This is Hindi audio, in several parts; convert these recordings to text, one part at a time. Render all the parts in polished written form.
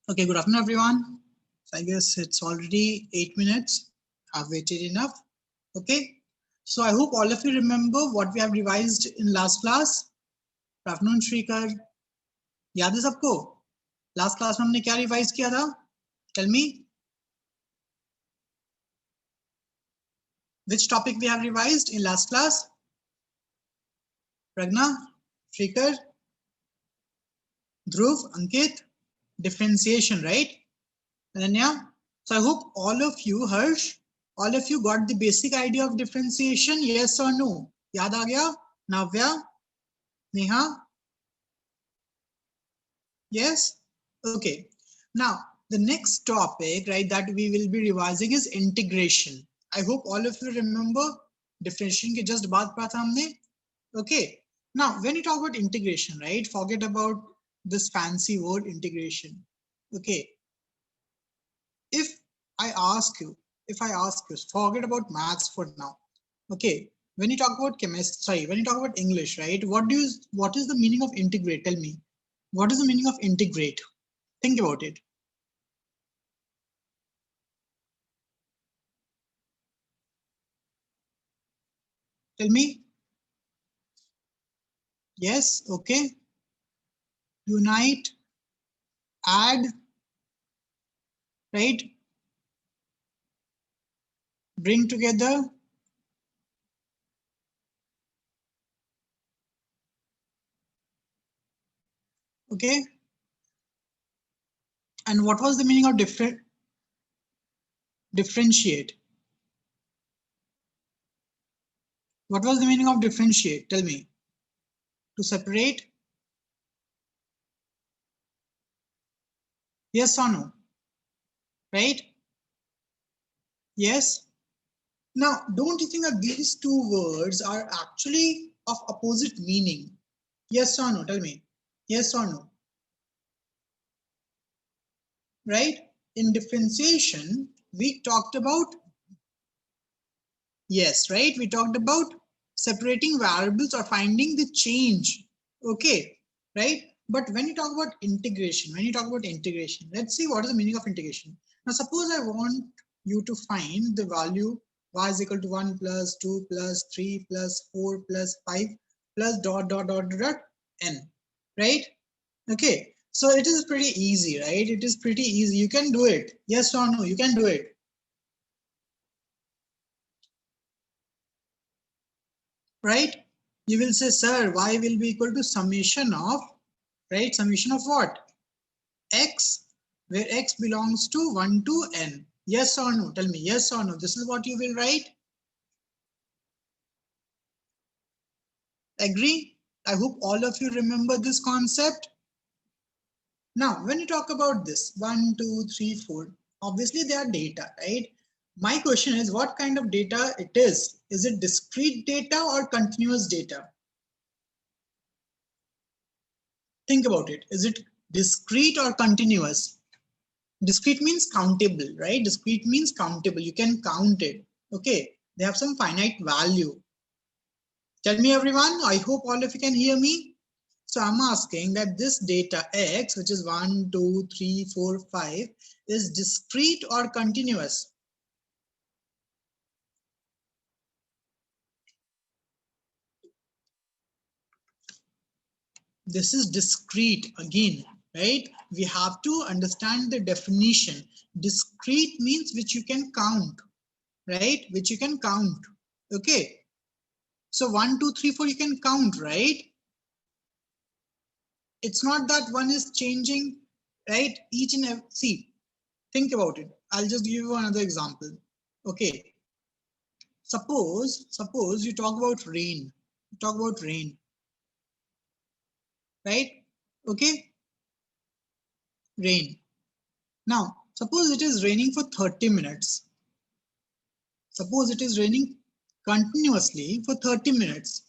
Okay, good afternoon, everyone. So I guess it's already 8 minutes. I've waited enough. Okay. So I hope all of you remember what we have revised in last class. Good afternoon, Shrikar. याद है सबको? Last class में हमने क्या revise किया था? Tell me. Which topic we have revised in last class? Pragna, Shrikar, Dhruv, Ankit, differentiation, right? Ananya. So I hope all of you, Harsh, all of you got the basic idea of differentiation, yes or no? याद आ गया? Navya, Neha? Yes? Okay. Now, the next topic, right, that we will be revising is integration. I hope all of you remember differentiation के just बात पढ़ा था हमने. Okay. Now, when you talk about integration, right, forget about this fancy word integration. Okay. If I ask you, forget about maths for now. Okay. When you talk about chemistry, when you talk about English, right, what is the meaning of integrate? Tell me. What is the meaning of integrate? Think about it. Tell me. Yes, okay. Unite, add, right? Bring together. Okay. And what was the meaning of differentiate? What was the meaning of differentiate? Tell me. To separate? Yes or no? Right? Yes. Now, don't you think that these two words are actually of opposite meaning? Yes or no? Tell me. Yes or no? Right? In differentiation, we talked about, yes, right? We talked about separating variables or finding the change. Okay, right? But when you talk about integration, let's see what is the meaning of integration. Now, suppose I want you to find the value y is equal to 1 plus 2 plus 3 plus 4 plus 5 plus dot dot dot dot n, right? Okay, so it is pretty easy, right? It is pretty easy. You can do it. Yes or no? You can do it. Right? You will say, sir, y will be equal to summation of, right? Summation of what? X, where x belongs to 1 to n. Yes or no? Tell me, yes or no? This is what you will write. Agree? I hope all of you remember this concept. Now, when you talk about this 1, 2, 3, 4, obviously they are data, right? My question is, what kind of data it is? Is it discrete data or continuous data? Think about it. Is it discrete or continuous? Discrete means countable, right? Discrete means countable. You can count it. Okay. They have some finite value. Tell me, everyone. I hope all of you can hear me. So I'm asking that this data X, which is 1, 2, 3, 4, 5, is discrete or continuous? This is discrete again, right? We have to understand the definition. Discrete means which you can count, right? Which you can count. Okay. So 1, 2, 3, 4, you can count, right? It's not that one is changing, right? Each and every, see, think about it. I'll just give you another example. Okay. Suppose you talk about rain. You talk about rain, right? Okay. Rain. Now, suppose it is raining for 30 minutes. Suppose it is raining continuously for 30 minutes.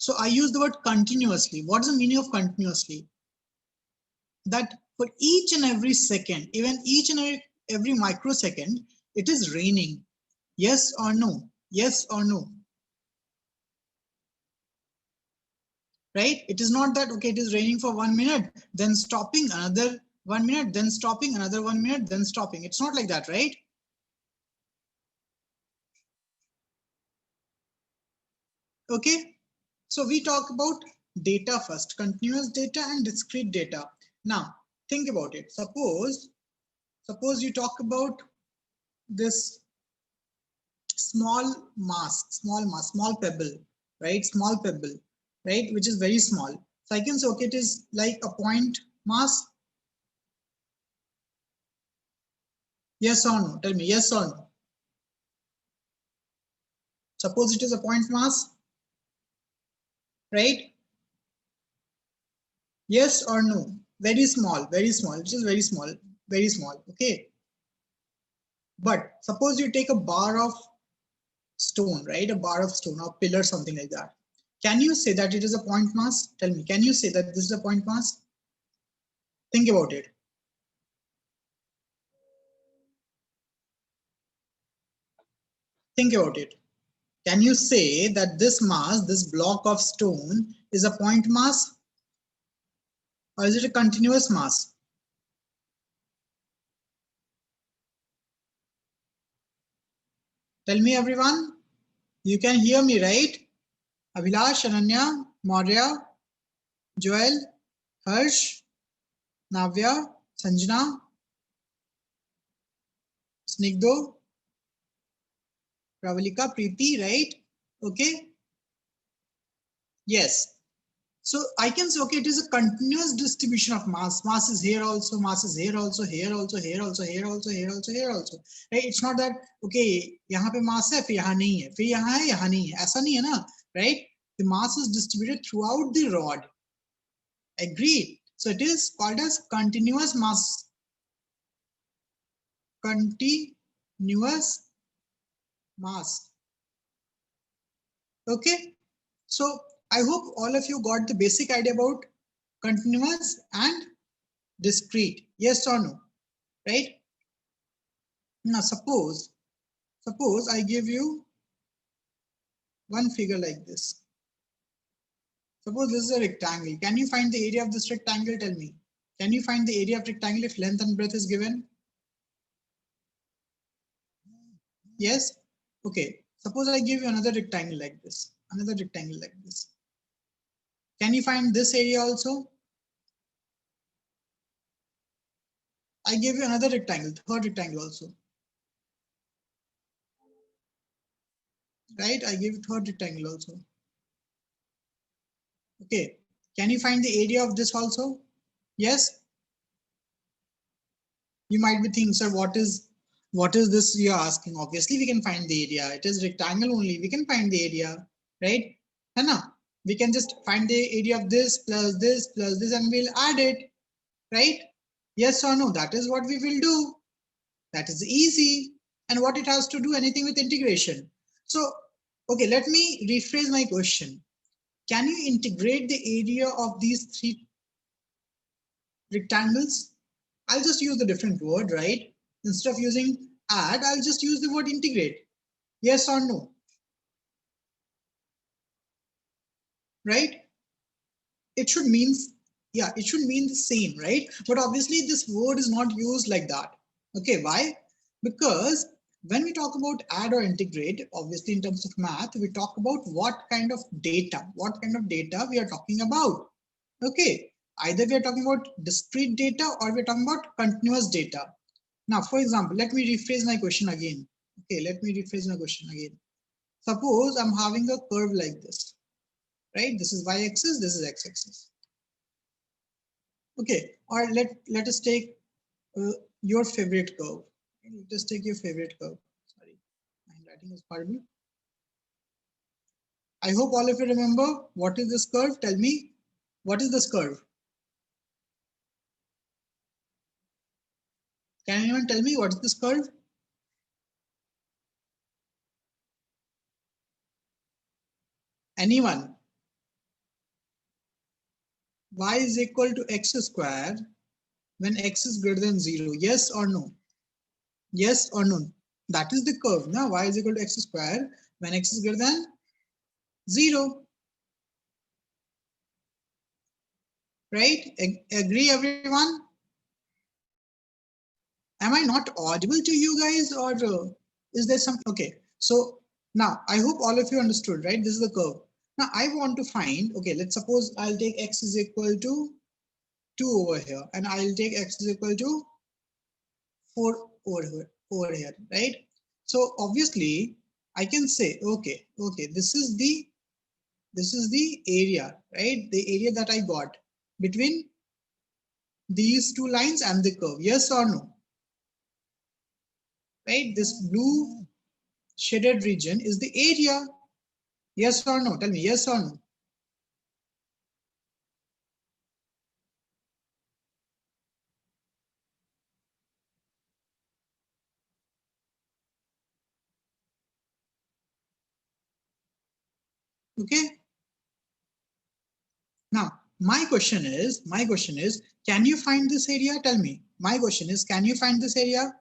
So I use the word continuously. What is the meaning of continuously? That for each and every second, even each and every microsecond, it is raining. Yes or no? Yes or no? Right? It is not that, okay, it is raining for 1 minute, then stopping, another 1 minute, then stopping, another 1 minute, then stopping. It's not like that, right? Okay, so we talk about data first, continuous data and discrete data. Now, think about it. Suppose you talk about this small small pebble, right? Small pebble, right? Which is very small. So I can say, okay, it is like a point mass. Yes or no? Tell me, yes or no? Suppose it is a point mass, right? Yes or no? Very small, which is very small, very small. Okay. But suppose you take a bar of stone, right? A bar of stone or pillar, something like that. Can you say that it is a point mass? Tell me, can you say that this is a point mass? Think about it. Think about it. Can you say that this mass, this block of stone, is a point mass? Or is it a continuous mass? Tell me, everyone. You can hear me, right? Abhilash, Ananya, Maurya, Joel, Harsh, Navya, Sanjana, Snigdho, Pravalika, Preeti, right? Okay. Yes. So I can say, okay, it is a continuous distribution of mass. Mass is here also, mass is here also, here also, here also, here also, here also, here also. Right? It's not that, okay, यहाँ पे mass है, फिर यहाँ नहीं है, फिर यहाँ है, यहाँ नहीं है. ऐसा नहीं है ना, right? The mass is distributed throughout the rod. Agreed. So it is called as continuous mass. Continuous mass. Okay. So I hope all of you got the basic idea about continuous and discrete. Yes or no? Right? Now suppose I give you one figure like this. Suppose this is a rectangle. Can you find the area of this rectangle? Tell me. Can you find the area of rectangle if length and breadth is given? Yes? Okay. Suppose I give you another rectangle like this. Another rectangle like this. Can you find this area also? I gave you another rectangle, third rectangle also. Right? I gave you third rectangle also. Okay. Can you find the area of this also? Yes? You might be thinking, sir, what is this you're asking? Obviously, we can find the area. It is rectangle only. We can find the area, right? Hana? We can just find the area of this plus this plus this and we'll add it, right? Yes or no? That is what we will do. That is easy. And what it has to do anything with integration. So, okay, let me rephrase my question. Can you integrate the area of these three rectangles? I'll just use a different word, right? Instead of using add, I'll just use the word integrate. Yes or no? Right? It should mean, yeah, it should mean the same, right? But obviously this word is not used like that. Okay, why? Because when we talk about add or integrate, obviously in terms of math, we talk about what kind of data we are talking about. Okay, either we are talking about discrete data or we're talking about continuous data. Now, for example, let me rephrase my question again. Okay, let me rephrase my question again. Suppose I'm having a curve like this, right? This is y-axis, this is x-axis. Okay, or let us take your favorite curve. Let us take your favorite curve. Sorry, my handwriting is horrible. I hope all of you remember what is this curve. Tell me, what is this curve? Can anyone tell me what is this curve? Anyone? Y is equal to x squared when x is greater than 0. Yes or no? Yes or no? That is the curve. Now y is equal to x squared when x is greater than 0. Right? Agree, everyone? Am I not audible to you guys, or is there some? Okay, so now I hope all of you understood, right? This is the curve. Now I want to find, okay, let's suppose I'll take x is equal to 2 over here, and I'll take x is equal to 4 over here, right? So obviously I can say, okay, this is the area, right? The area that I got between these two lines and the curve. Yes or no? Right? This blue shaded region is the area. Yes or no? Tell me yes or no. Okay. Now, my question is, can you find this area? Tell me. My question is, can you find this area?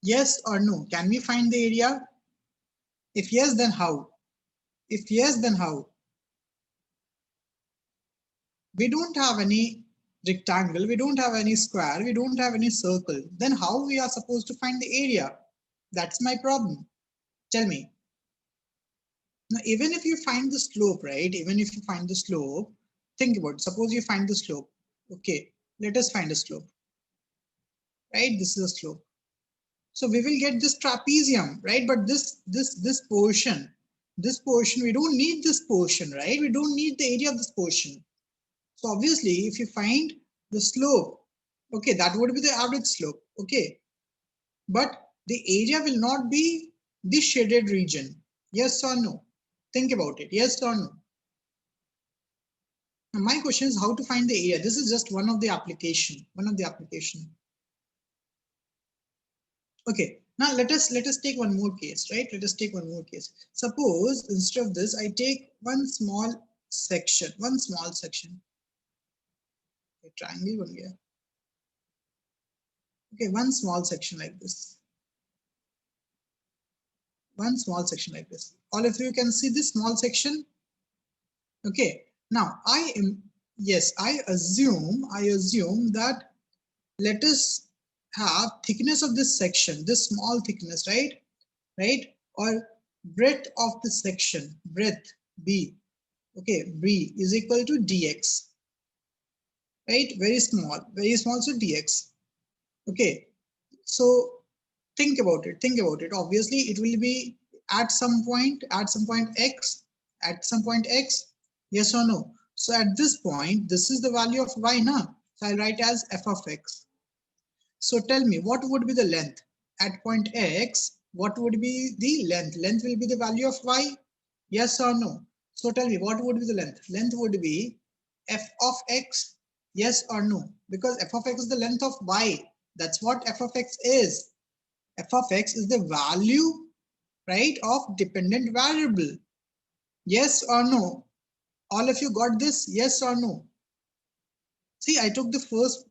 Yes or no? Can we find the area? If yes, then how? If yes, then how? We don't have any rectangle, we don't have any square, we don't have any circle. Then how we are supposed to find the area? That's my problem. Tell me. Now, even if you find the slope, right? Even if you find the slope, think about it. Suppose you find the slope. Okay, let us find a slope, right? This is a slope. So we will get this trapezium, right? But this portion, we don't need this portion, right? We don't need the area of this portion. So obviously, if you find the slope, okay, that would be the average slope, okay. But the area will not be the shaded region. Yes or no? Think about it. Yes or no? Now my question is how to find the area. This is just one of the application. Okay. Now let us take one more case, right? Let us take one more case. Suppose instead of this, I take one small section. A triangle one here. Okay, one small section like this. One small section like this. All of you can see this small section. Okay. Now I assume that let us have thickness of this section, this small thickness, right? Or breadth of the section, breadth B. Okay, B is equal to dx, right? Very small, so dx. Okay, so think about it. Obviously, it will be at some point x, yes or no? So at this point, this is the value of y now. So I'll write as f of x. So tell me, what would be the length at point x? What would be the length? Length will be the value of y. Yes or no? So tell me, what would be the length? Length would be f of x. Yes or no? Because f of x is the length of y. That's what f of x is. F of x is the value, right, of dependent variable. Yes or no? All of you got this? Yes or no? See, I took the first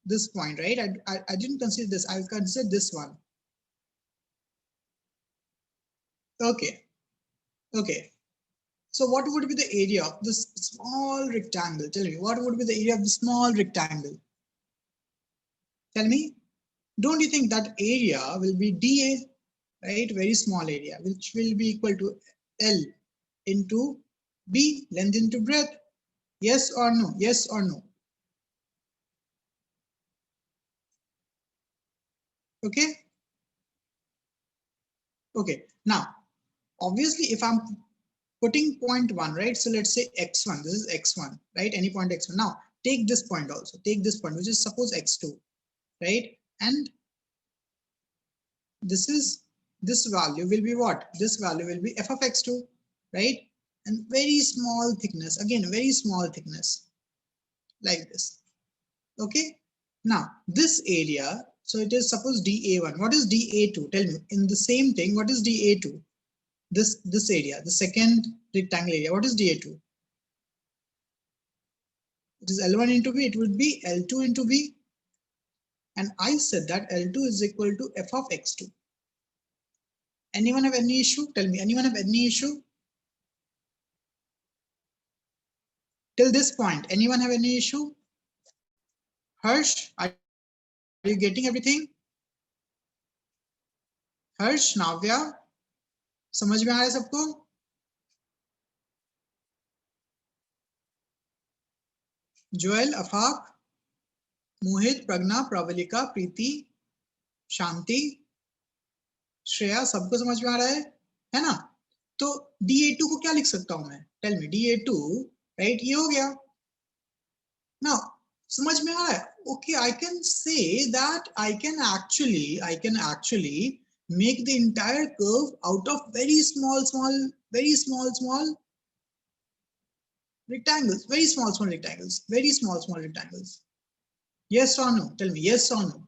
this point, right? I didn't consider this. I considered this one. Okay. Okay. So what would be the area of this small rectangle? Tell me, what would be the area of the small rectangle? Tell me. Don't you think that area will be dA, right? Very small area, which will be equal to L into B, length into breadth. Yes or no? Yes or no? Okay. Okay. Now, obviously, if I'm putting point 1, right? So let's say x1, this is x1, right? Any point x1. Now, take this point also. Take this point, which is suppose x2, right? And this value will be what? This value will be f of x2, right? And very small thickness, again, very small thickness, like this. Okay. Now, this area, So it is suppose DA1. What is DA2? Tell me. In the same thing, what is DA2? This area, the second rectangle area. What is DA2? It is L1 into B. It would be L2 into B. And I said that L2 is equal to f of x2. Anyone have any issue? Tell me. Anyone have any issue? Till this point, anyone have any issue? Harsh, are you getting everything? हर्ष, नाव्या, समझ में आ रहा है सबको? जोएल, अफाक, मोहित, प्रज्ञा, प्रवलिका, प्रीति, शांति, श्रेया, सबको समझ में आ रहा है ना? तो DA2 को क्या लिख सकता हूं मैं? Tell me. DA2, राइट, ये हो गया ना? समझ में आ रहा है? Okay, I can say that I can actually make the entire curve out of very small rectangles, very small rectangles. Yes or no? Tell me, yes or no?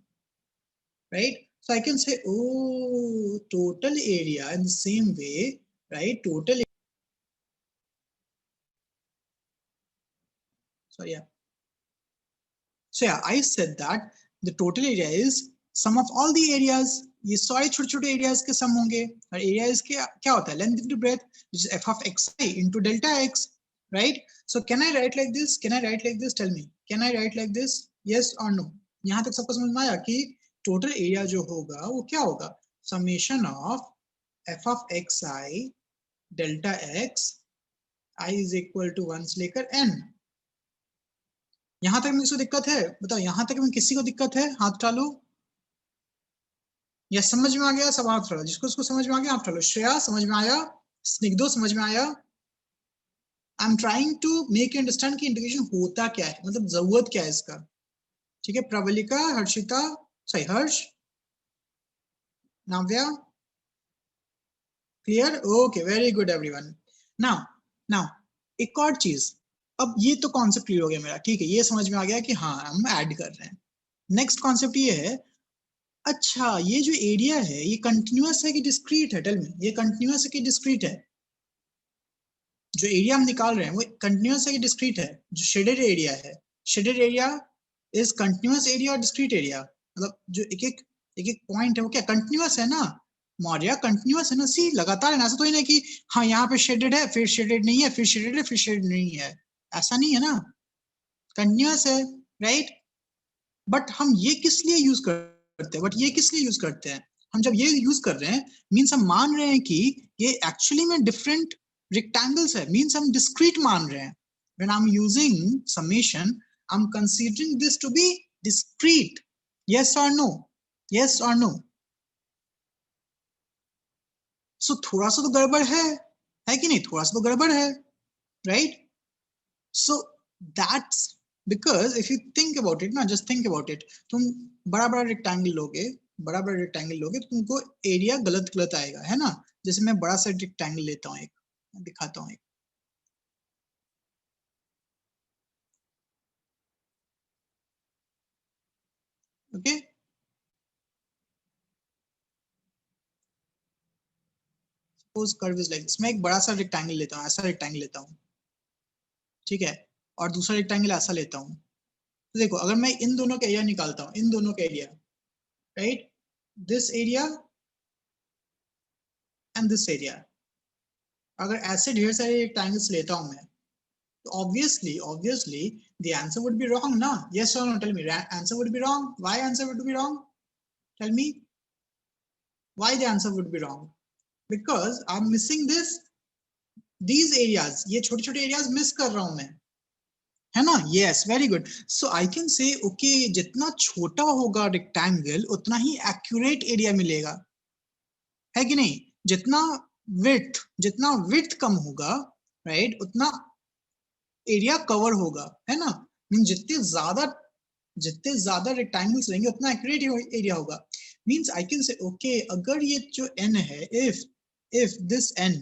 Right? So I can say, oh, total area in the same way, right? So yeah, I said that the total area is sum of all the areas. ये सारे छोटे-छोटे areas के sum होंगे. और areas के क्या होता है? Length into breadth, which is f of xi into delta x, right? So can I write like this? Can I write like this? Tell me. Can I write like this? Yes or no? यहाँ तक सबको समझ में आया कि total area जो होगा वो क्या होगा? Summation of f of xi delta x I is equal to 1 से लेकर n. यहां तक में किसी को दिक्कत है? बताओ, यहां तक में किसी को दिक्कत है? हाथ उठा लो. या समझ में आ गया? सब हाथ उठा लो. जिसको उसको समझ में आ गया हाथ उठा लो. श्रेया, समझ में आया? स्निग्धो, समझ में आया? I am trying to make you understand कि इंटीग्रेशन होता क्या है, मतलब जरूरत क्या है इसका. ठीक है, प्रवलिका, हर्षिता, सही, Harsh, Navya, clear? Okay, very good everyone. Now एक और चीज. अब ये तो कॉन्सेप्ट क्लियर हो गया मेरा. ठीक है, ये समझ में आ गया कि हाँ हम ऐड कर रहे हैं. नेक्स्ट कॉन्सेप्ट ये है, अच्छा ये जो एरिया है ये कंटिन्यूअस है कि डिस्क्रीट है? टेल मी, ये कंटिन्यूअस है कि डिस्क्रीट है? जो एरिया हम निकाल रहे हैं वो कंटिन्यूअस है कि डिस्क्रीट है? जो शेडेड एरिया है, shaded area is continuous area और डिस्क्रीट एरिया? मतलब जो एक एक पॉइंट है वो क्या कंटिन्यूअस है ना? मौर्या, कंटिन्यूअस है ना? सी लगातार है ना? ऐसा तो ही नहीं कि हाँ यहाँ पे शेडेड है फिर शेडेड नहीं है, फिर शेडेड है फिर शेडेड नहीं है, ऐसा नहीं है ना. कंटिन्यूअस है, राइट? बट हम ये किस लिए यूज करते हैं? बट ये किस लिए यूज करते हैं? हम जब ये यूज कर रहे हैं मीन्स हम मान रहे हैं कि ये एक्चुअली में डिफरेंट rectangles है, मीन्स हम discrete मान रहे हैं. When I'm using summation, I'm considering this to be discrete. Yes or no? Yes or no? So थोड़ा सा तो गड़बड़ है कि नहीं? थोड़ा सा तो गड़बड़ है, right? So that's because if you think about it ना, just think about it, तुम बड़ा बड़ा rectangle लोगे, तो तुमको एरिया गलत आएगा, है ना? जैसे मैं बड़ा सा rectangle लेता हूँ, एक दिखाता हूँ. Okay, suppose curve is like this. मैं एक बड़ा सा रेक्टेंगल लेता हूँ, ऐसा रेक्टेंगल लेता हूँ, ठीक है, और दूसरा रेक्टेंगल ऐसा लेता हूँ. तो देखो, अगर मैं इन दोनों का एरिया निकालता हूँ, इन दोनों का area, right, this area and this area, अगर ऐसे ढेर सारे रेक्टेंगल्स लेता हूँ मैं, तो obviously the answer would be wrong ना? Yes or no? Tell me. Answer would be wrong. Why answer would be wrong? Tell me. Why the answer would be wrong? Because I'm missing these areas. ये छोटे छोटे areas miss कर रहा हूँ मैं, है ना? Yes, very good. So I can say, okay, जितना छोटा होगा rectangle उतना ही accurate area मिलेगा, है कि नहीं? जितना width कम होगा, right, उतना area cover होगा, है ना? मीन जितने ज्यादा rectangles रहेंगे उतना accurate area होगा. Means I can say, okay, अगर ये जो n है, if this n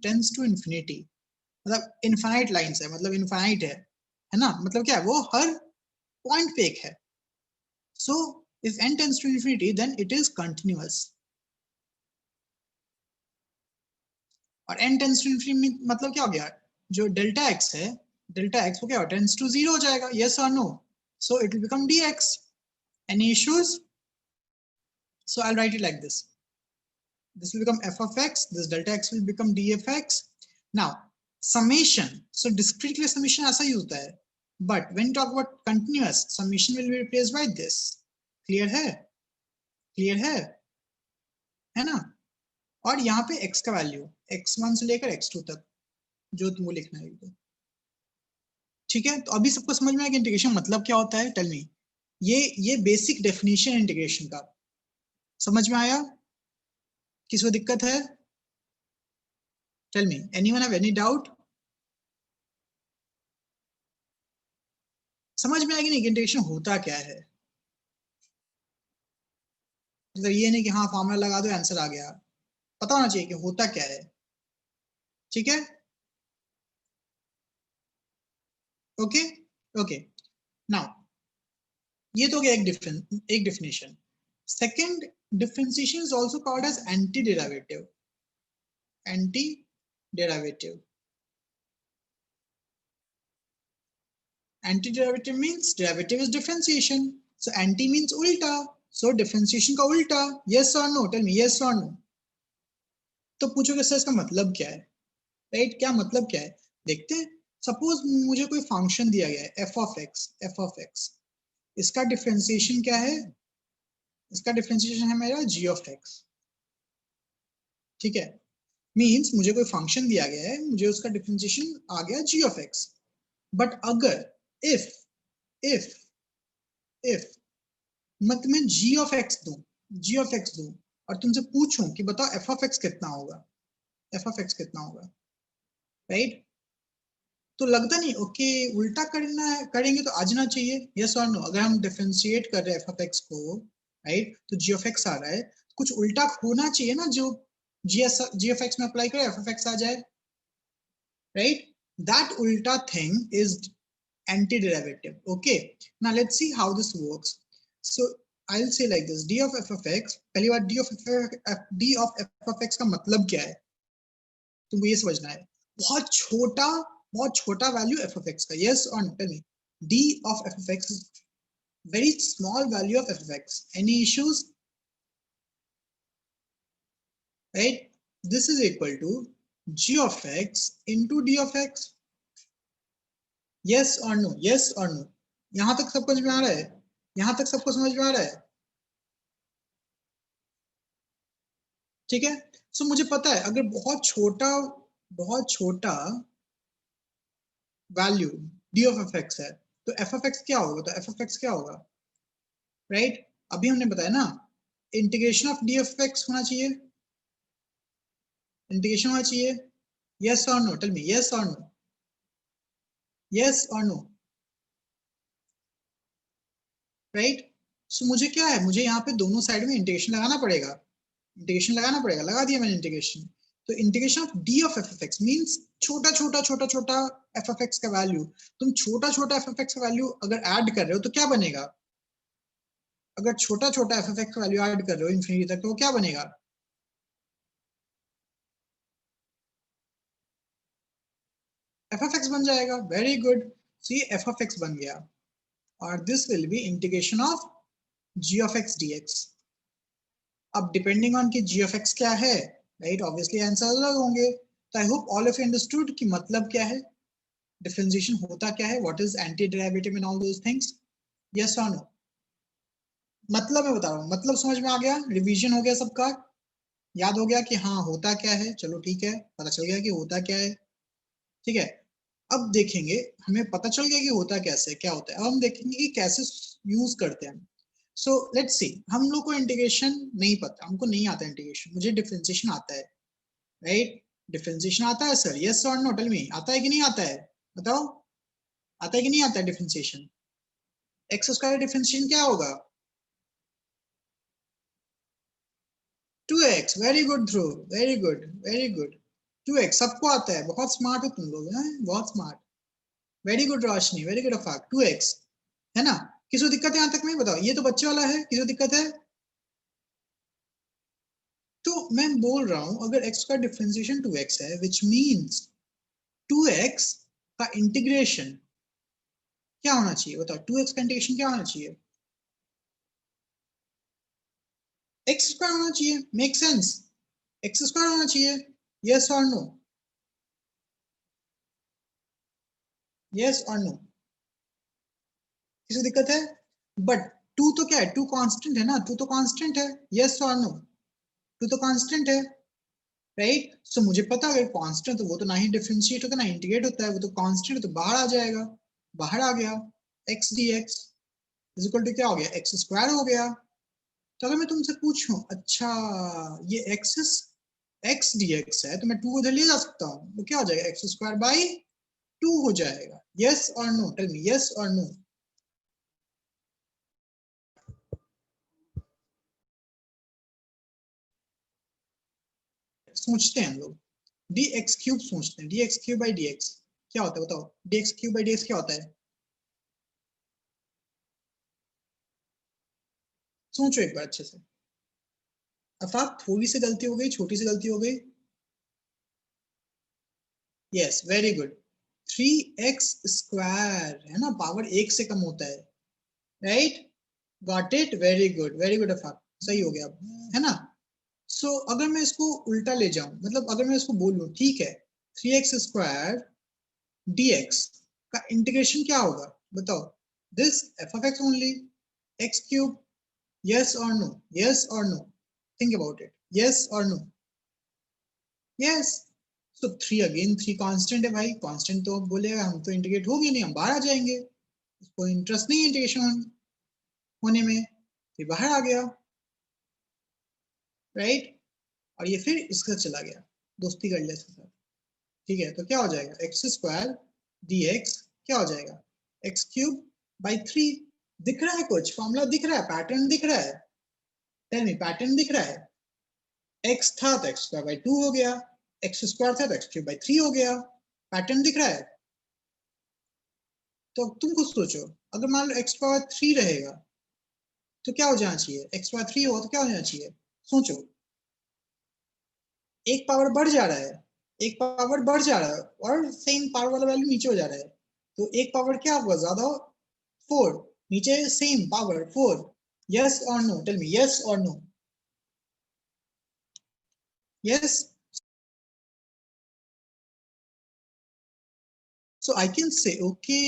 tends to infinity, मतलब इनफाइनाइट लाइंस है, मतलब इनफाइनाइट है ना? मतलब क्या है वो? हर पॉइंट पे एक है. सो If n tends to infinity, then it is continuous. और n tends to infinity मतलब क्या हो गया? जो डेल्टा x है, डेल्टा x वो क्या tends to 0 हो जाएगा. Yes or no? So it will become dx. Any issues? So I'll write it like this. This will become f of x. This delta x will become d of x. Now summation. So discretely summation ऐसा ही होता है. But when you talk about continuous, summation will be replaced by this. Clear है? Clear है ना? और यहाँ पे x का वैल्यू x1 से लेकर x2 तक जो तुमको लिखना है. ठीक है, तो अभी सबको समझ में आया कि इंटीग्रेशन मतलब क्या होता है? Tell me. ये बेसिक डेफिनेशन इंटीग्रेशन का समझ में आया? किसी को दिक्कत है? Tell me, anyone have any doubt? समझ में आया कि नहीं इंटीग्रेशन होता क्या है? मतलब ये नहीं कि हाँ फॉर्मूला लगा दो आंसर आ गया. पता होना चाहिए कि होता क्या है. ठीक है, ओके ओके. नाउ ये तो गया एक definition. Second differentiation is also called as antiderivative. Antiderivative. Antiderivative means derivative is differentiation. So anti means ulta. So differentiation का उल्टा. Yes or no? Tell me yes or no. तो पूछोगे सर इसका मतलब क्या है? राइट, क्या मतलब क्या है? देखते हैं. सपोज मुझे कोई फंक्शन दिया गया है f of x. इसका डिफरेंशिएशन क्या है? इसका डिफरेंशिएशन है मेरा g of x. ठीक है, मींस मुझे कोई फंक्शन दिया गया है, मुझे उसका डिफरेंशिएशन आ गया g of x. बट अगर if मत मैं g of x दूं और तुमसे पूछूं कि बताओ f of x कितना होगा, राइट? तो लगता नहीं ओके उल्टा करेंगे तो आ जाना चाहिए. यस और नो? अगर हम डिफरेंशिएट कर रहे हैं f of x को, राइट, तो g of x आ रहा है, कुछ उल्टा होना चाहिए ना, जो g of x में अप्लाई करे f of x आ जाए, right? That ulta thing is antiderivative. Okay, now let's see how this works. So I'll say like this, d of f of x. पहली बार d of f of x का मतलब क्या है तुमको ये समझना है. बहुत छोटा वैल्यू f of x का. Yes or no? Tell me. d of f of x is very small value of f of x. Any issues? Right? This is equal to g of x into d of x. Yes or no? Yes or no? यहां तक सबको समझ में आ रहा है? यहां तक सबको समझ में आ रहा है? ठीक है. सो मुझे पता है अगर बहुत छोटा value d of f x है तो f of x क्या होगा? तो f of x क्या होगा? राइट, अभी हमने बताया ना integration of d of x होना चाहिए, इंटीग्रेशन होना चाहिए. यस और नो? टेल मी यस और नो. यस और नो? राइट. सो मुझे क्या है, मुझे यहाँ पे दोनों साइड में इंटीग्रेशन लगाना पड़ेगा. लगा दिया मैंने इंटीग्रेशन. तो integration of d of f of x means छोटा f of x का वैल्यू. तुम छोटा f of x का वैल्यू अगर ऐड कर रहे हो तो क्या बनेगा? अगर छोटा f of x का वैल्यू ऐड कर रहे हो इंफिनिटी तक तो वो क्या बनेगा? f of x बन जाएगा. Very good. सो ये f of x बन गया और this will be integration of g of x dx. अब डिपेंडिंग ऑन कि g of x क्या है, राइट, ऑब्वियसली आंसर अलग होंगे. तो I hope all of you understood कि मतलब क्या है, डिफरेंशिएशन होता क्या है, what is anti derivative and all those things. Yes और नो? मतलब मैं बता रहा हूँ, मतलब समझ में आ गया? रिवीजन हो गया सबका? याद हो गया कि हाँ होता क्या है? चलो ठीक है, पता चल गया कि होता क्या है. ठीक है, अब देखेंगे, हमें पता चल गया कि होता कैसे, क्या होता है. अब हम देखेंगे कि कैसे यूज करते हैं. सो लेट्स सी. हम लोग को इंटीग्रेशन नहीं पता, हमको नहीं आता इंटीग्रेशन. मुझे डिफरेंशिएशन आता है, राइट? डिफरेंशिएशन आता है सर. यस और नो? टेल मी, आता है कि नहीं आता है? बताओ, आता है कि नहीं आता है डिफरेंशिएशन? एक्स स्क्वायर डिफरेंशिएशन क्या होगा? 2x. वेरी गुड ध्रुव, वेरी गुड. 2x सबको आता है. बहुत स्मार्ट हो तुम लोग, हैं? बहुत स्मार्ट. वेरी गुड रोशनी, वेरी गुड अफाक. 2x है ना. किसी को दिक्कत है यहाँ तक में? बताओ, ये तो बच्चे वाला है, किसी को दिक्कत है? तो मैं बोल रहा हूं अगर x का डिफरेंशिएशन 2x है, विच मीन्स 2x का इंटीग्रेशन क्या होना चाहिए? बताओ, 2x का इंटीग्रेशन क्या होना चाहिए? x स्क्वायर होना चाहिए। Make sense? x स्क्वायर होना चाहिए। यस और नो? यस और नो? किसी दिक्कत है? बट टू तो क्या है? टू कांस्टेंट है ना, टू तो कांस्टेंट है। यस और नो? टू तो कांस्टेंट है, राइट? सो मुझे पता है अगर कांस्टेंट तो वो तो ना ही डिफरेंशिएट होता है ना इंटीग्रेट होता है, वो तो कांस्टेंट है तो बाहर आ जाएगा। बाहर आ गया x dx is equal to क्या हो गया? x स्क्वायर हो गया। तो अगर मैं तुमसे पूछूं अच्छा ये x dx है तो मैं 2 उधर ले जा सकता हूँ, तो क्या हो जाएगा? x स्क्वायर बाई 2 हो जाएगा। यस और नो? टेल मी यस और नो? सोचते हैं हम लोग, dx क्यूब सोचते हैं, dx क्यूब बाई dx क्या होता है? बताओ, dx क्यूब बाई dx क्या होता है? सोचो एक बार अच्छे से। अर्थात थोड़ी सी गलती हो गई, छोटी सी गलती हो गई। Yes, very good. 3x square है ना, पावर एक से कम होता है, right? Got it, very good Afaq, सही हो गया अब, है ना? सो अगर मैं इसको उल्टा ले जाऊं, मतलब अगर मैं इसको बोलूं ठीक है 3x स्क्वायर dx का इंटीग्रेशन क्या होगा? बताओ, this f of x only, x cube. Yes और नो? यस और no? Think about it, yes और no? Yes. So 3 again 3 constant है भाई, कांस्टेंट तो बोलेगा हम तो इंटीग्रेट होगी नहीं, हम बाहर आ जाएंगे, उसको इंटरेस्ट नहीं है इंटीग्रेशन होने में, फिर बाहर आ गया, राइट? और ये फिर इसका चला गया, दोस्ती कर लिया इसके साथ, ठीक है? तो क्या हो जाएगा? एक्स स्क्वायर डी एक्स क्या हो जाएगा? X cube by 3। दिख रहा है कुछ फॉर्मूला? दिख रहा है, पैटर्न दिख रहा है? टेल मी, पैटर्न दिख रहा है? एक्स था तो एक्स स्क्वायर बाई 2 हो गया, एक्स स्क्वायर था तो एक्स क्यूब बाई 3 हो गया। पैटर्न दिख रहा है? तो तुम खुद सोचो, अगर मान लो एक्स पावर 3 रहेगा तो क्या हो जाना चाहिए? एक्स पावर 3 हो तो क्या हो जाना चाहिए? सोचो, एक पावर बढ़ जा रहा है, एक पावर बढ़ जा रहा है और सेम पावर वाला वैल्यू नीचे हो जा रहा है, तो एक पावर क्या होगा? ज्यादा हो, 4, नीचे सेम पावर 4। यस और नो? टेल मी यस और no? Yes. So I can say okay,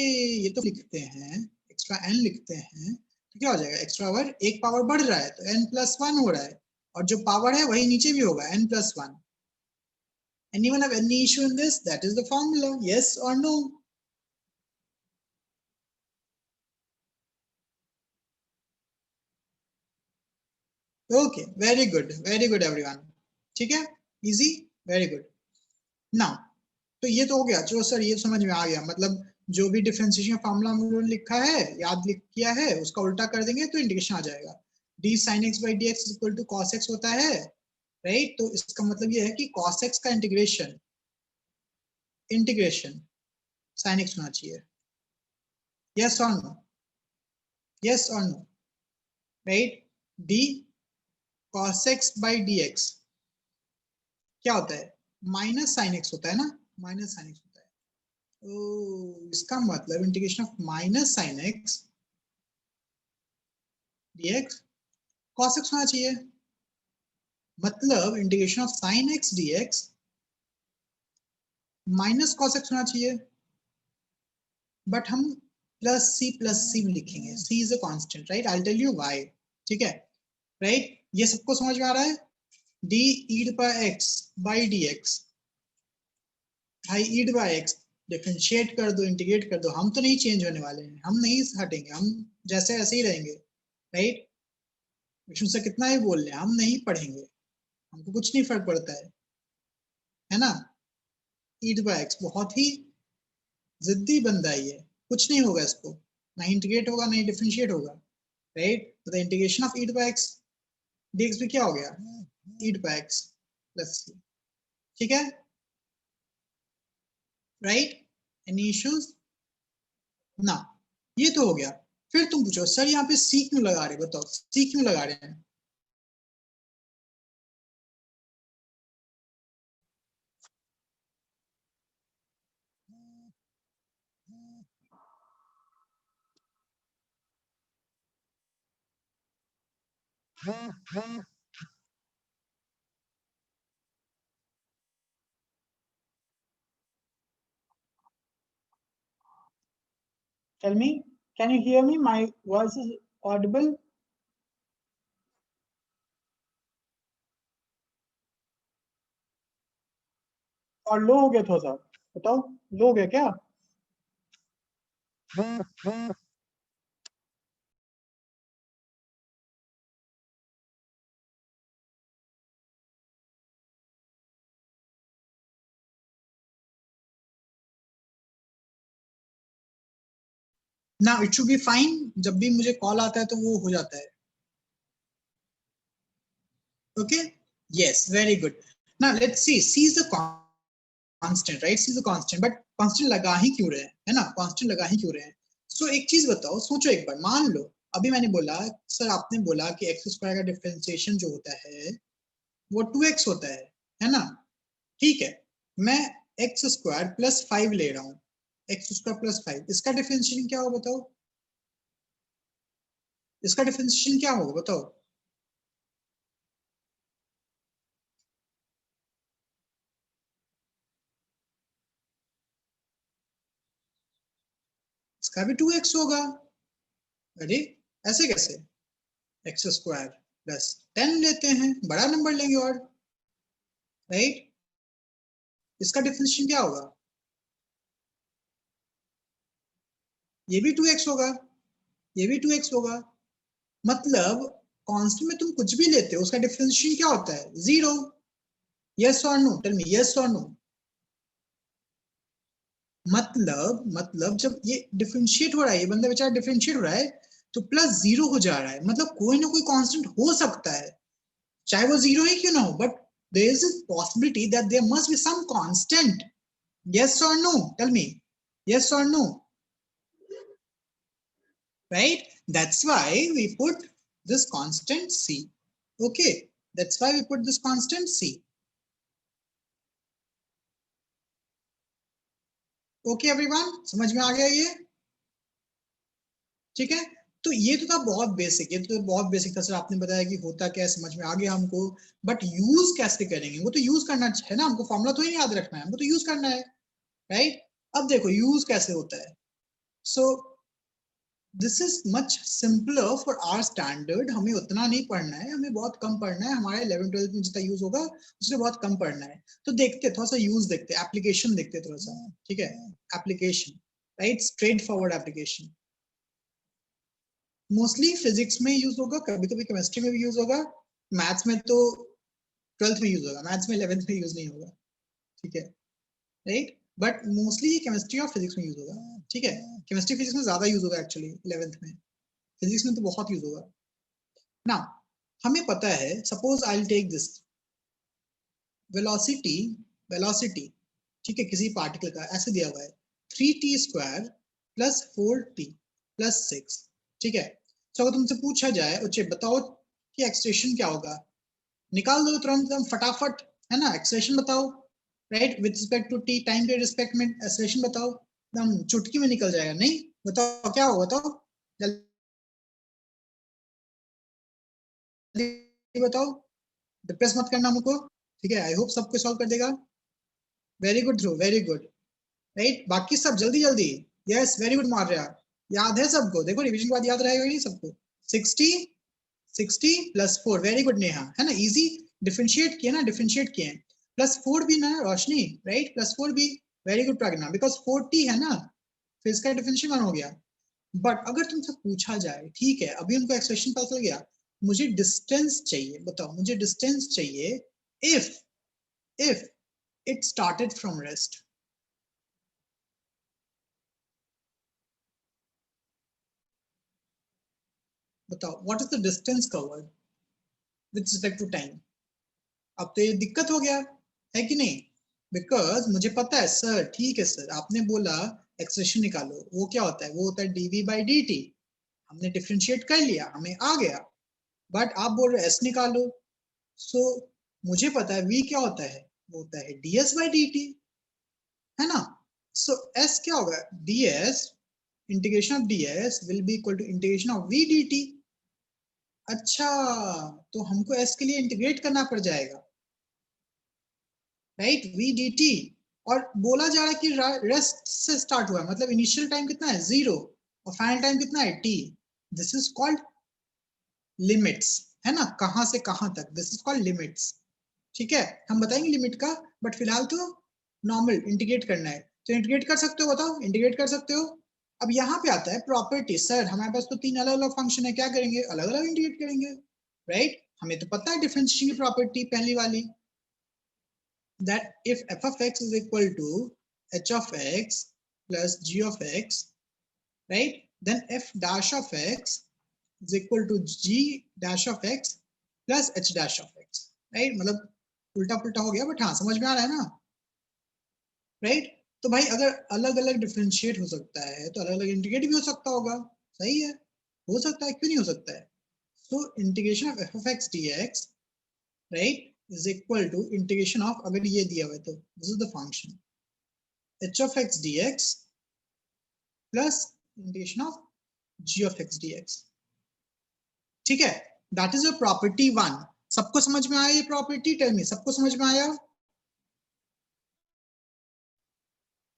ये तो लिखते हैं एक्स्ट्रा एन लिखते हैं, तो क्या हो जाएगा? एक्स्ट्रा पावर, एक पावर बढ़ रहा है तो एन प्लस वन हो रहा है, और जो पावर है वही नीचे भी होगा, n plus one. Anyone have any issue in this? That is the formula. Yes or no? Okay, very good everyone. ठीक है, easy, very good. Now, तो ये तो हो गया, चलो सर ये समझ में आ गया, मतलब जो भी डिफरेंशिएशन फार्मूला हम लोगों ने लिखा है, याद लिख किया है, उसका उल्टा कर देंगे तो इंटीग्रेशन आ जाएगा। d sin x by dx is equal to cos x होता है, राइट? तो इसका मतलब ये है कि cos x का इंटीग्रेशन इंटीग्रेशन sin x होना चाहिए। यस और नो? यस और no? Right? d cos x by dx क्या होता है? माइनस साइन एक्स होता है ना, माइनस साइन एक्स होता है। तो इसका मतलब integration of minus sine x dx cos x होना चाहिए, मतलब integration of sine x dx minus cos x होना चाहिए। बट हम प्लस सी लिखेंगे, C is a constant, right? I tell you why, ठीक है? राइट, ये सबको समझ में आ रहा है? d e पर x by dx, भाई e by x डिफरेंशिएट कर दो, इंटीग्रेट कर दो, हम तो नहीं चेंज होने वाले हैं, हम नहीं हटेंगे, हम जैसे ऐसे ही रहेंगे, राइट? विष्णु से कितना ही बोल रहे, हम नहीं पढ़ेंगे, हमको कुछ नहीं फर्क पड़ता है ना? e by x बहुत ही जिद्दी बंदा है ये, कुछ नहीं होगा इसको, ना इंटीग्रेट होगा ना डिफरेंशिएट होगा, राइट? तो the integration of e by x dx भी क्या हो गया? e by x plus c, ठीक है? राइट? Any issues? ना, ये तो हो गया। फिर तुम पूछो सर यहाँ पे सी क्यों लगा रहे, बताओ सी क्यों लगा रहे हैं? Tell me, can you hear me? My voice is audible. और लो हो गया थोड़ा सा, बताओ लो हो गया क्या? ना इट शुड बी फाइन, जब भी मुझे कॉल आता है तो वो हो जाता है। Okay, yes, very good. Now let's see, C is the constant, right? C is the constant, but constant लगा ही क्यों रहे हैं, है ना? कांस्टेंट लगा ही क्यों रहे हैं? सो एक चीज बताओ, सोचो एक बार, मान लो अभी मैंने बोला सर, आपने बोला कि एक्स स्क्वायर का डिफरेंशिएशन जो होता है वो 2x होता है ना? ठीक है, मैं एक्स स्क्वायर प्लस 5 ले रहा हूँ, एक्स स्क्वायर प्लस 5, इसका डिफरेंशिएशन क्या होगा बताओ? इसका डिफरेंशिएशन क्या होगा बताओ? इसका भी 2x होगा। अरे ऐसे कैसे? एक्स स्क्वायर प्लस 10 लेते हैं, बड़ा नंबर लेंगे और, राइट? इसका डिफरेंशिएशन क्या होगा? ये भी 2x होगा, ये भी 2x होगा। मतलब कांस्टेंट में तुम कुछ भी लेते हो उसका डिफरेंशिएशन क्या होता है? 0। यस और नो, टेल मी यस और नो। मतलब जब ये डिफरेंशिएट हो रहा है, ये बंदा बेचारा डिफरेंशिएट हो रहा है, तो प्लस 0 हो जा रहा है, मतलब कोई ना कोई कांस्टेंट हो सकता है, चाहे वो 0 ही क्यों ना हो, but there is a possibility that there must be some constant. Yes or no? Tell me. Yes or no? Right? That's why we put this constant c. Okay. That's why we put this constant c. Okay everyone? समझ में आ गया ये? ठीक है, तो ये तो था बहुत बेसिक, ये तो बहुत बेसिक था सर, आपने बताया कि होता क्या है, समझ में आ गया हमको, बट यूज कैसे करेंगे? वो तो यूज करना है ना हमको, फॉर्मूला तो ही याद रखना है, हमको तो यूज करना है, राइट? अब देखो यूज कैसे होता है। So this is much simpler for our standard, हमें उतना नहीं पढ़ना है, हमें बहुत कम पढ़ना है, हमारे 11th-12th में जितना यूज होगा उससे बहुत कम पढ़ना है। तो देखते थोड़ा सा यूज देखते, एप्लीकेशन देखते थोड़ा सा, ठीक है? Application, right? Straight forward application mostly physics में यूज होगा, कभी कभी केमिस्ट्री में भी यूज होगा, मैथ्स में तो 12th में यूज होगा, मैथ्स में 11th में यूज नहीं होगा, ठीक है? राइट, बट मोस्टली केमिस्ट्री और फिजिक्स में यूज होगा, ठीक है? केमिस्ट्री फिजिक्स में ज्यादा यूज होगा एक्चुअली 11th में, फिजिक्स में तो बहुत यूज होगा ना। हमें पता है, suppose I will take this velocity, velocity, ठीक है, किसी पार्टिकल का ऐसे दिया हुआ है 3t square plus 4t plus 6, ठीक है? तो अगर तुमसे पूछा जाए उच्चे बताओ कि एक्सलेशन क्या होगा, निकाल दो तुरंत एकदम फटाफट, है ना? एक्सलेशन बताओ, right? With respect to t, time के रिस्पेक्ट में एक्सलेशन बताओ, एकदम चुटकी में निकल जाएगा। नहीं बताओ क्या होगा, बताओ जल्दी बताओ, डिप्रेस मत करना हमको, ठीक है? आई होप सबको सॉल्व कर देगा। वेरी गुड ध्रुव, वेरी गुड, राइट? बाकी सब जल्दी जल्दी, यस वेरी गुड मार रहा, याद है सबको? देखो रिवीजन के बाद याद रहेगा नहीं सबको? 60 60 प्लस 4, वेरी गुड नेहा, है ना? इजी, डिफरेंशिएट किए ना, डिफरेंशिएट किए, प्लस 4 भी ना रोशनी, राइट? प्लस 4 भी, वेरी गुड प्रज्ञा, बिकॉज 40 है ना, फिर इसका डिफरेंशिएशन 1 हो गया। बट अगर तुमसे पूछा जाए, ठीक है, अभी उनको एक्सप्रेशन पता चल गया, मुझे डिस्टेंस चाहिए, बताओ मुझे डिस्टेंस चाहिए if it started from rest, बताओ what is the distance covered with respect to time? अब तो ये दिक्कत हो गया, है कि नहीं? बिकॉज मुझे पता है सर, ठीक है सर, आपने बोला एक्सप्रेशन निकालो, वो क्या होता है? वो होता है dv by dt। हमने डिफरेंशिएट कर लिया, हमें आ गया, बट आप बोल रहे s निकालो। सो मुझे पता है v क्या होता है, वो होता है ds by dt, है ना। सो s क्या होगा, ds, integration of ds will be equal to integration of v dt। अच्छा, तो हमको s के लिए इंटीग्रेट करना पड़ जाएगा, राइट, v dt। और बोला जा रहा है कि रेस्ट से स्टार्ट हुआ है, मतलब इनिशियल टाइम कितना है 0 और फाइनल टाइम कितना है t। This is called limits, है ना, कहां से कहां तक, दिस इज कॉल्ड लिमिट्स। ठीक है, हम बताएंगे लिमिट का, बट फिलहाल तो नॉर्मल इंटीग्रेट करना है। तो इंटीग्रेट कर सकते हो, बताओ इंटीग्रेट कर सकते हो। अब यहाँ पे आता है प्रॉपर्टी, सर हमारे पास तो 3 अलग अलग फंक्शन है, क्या करेंगे, अलग अलग इंटीग्रेट करेंगे, राइट। हमें तो पता है डिफरेंशिएशन की प्रॉपर्टी पहली वाली, that if f of x is equal to h of x plus g of x, right, then f dash of x is equal to g dash of x plus h dash of x, right। मतलब उल्टा पुल्टा हो गया, बट हाँ समझ में आ रहा है ना, राइट। तो भाई अगर अलग अलग डिफरेंशिएट हो सकता है तो अलग अलग इंटीग्रेट भी हो सकता होगा, सही है, हो सकता है, क्यों नहीं हो सकता है। So integration of f of x dx, right, is equal to integration of, अगर ये दिया हुआ है तो this is the function h of x dx plus integration of g of x dx। ठीक है, that is your property 1। सबको समझ में आया ये प्रॉपर्टी, टेल मी, सबको समझ में आया